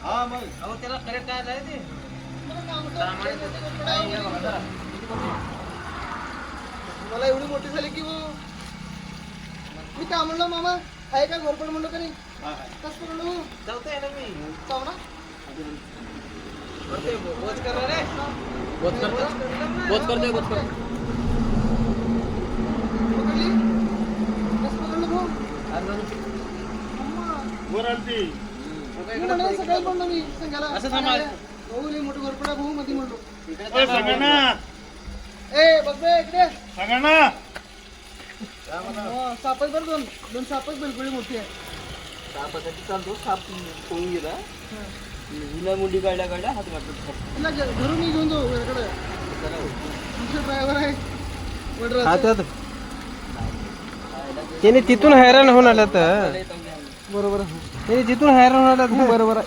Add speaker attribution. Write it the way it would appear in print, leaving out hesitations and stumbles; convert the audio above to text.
Speaker 1: हा मग अहो त्याला करेक्ट काय आहे ते
Speaker 2: मला एवढी मोठी झाली की मी काय म्हणलो मामा आहे का घरपड म्हणलो का नाही कसं म्हणलो
Speaker 1: चालतंय ना मी
Speaker 2: चाव ना
Speaker 1: बोच कर रे
Speaker 3: बोच करतोय बोच कर
Speaker 2: पकडली कसं पकडलं भाऊ सगळ्यात म्हणलो मी संघाला
Speaker 1: असं सांभाळ.
Speaker 2: भाऊ लई मोठं घरपड आहे भाऊ मध्ये म्हणलो
Speaker 4: सांगा
Speaker 2: ए बघ बे इकडे
Speaker 4: ना
Speaker 2: सापच बरं दोन सापच बिलकुल मोठी आहे
Speaker 3: सापासाठी चालतो साप पळून गेला हिला मुंडी काढल्या हात घातला
Speaker 2: तिला घरून मी घेऊन जाऊ इकडे तुमचे ड्रायव्हर आहे
Speaker 5: हा त्यात त्याने तिथून हैराण होऊन आला तर
Speaker 2: बरोबर
Speaker 5: त्याने तिथून हैराण होऊन आला बरोबर आहे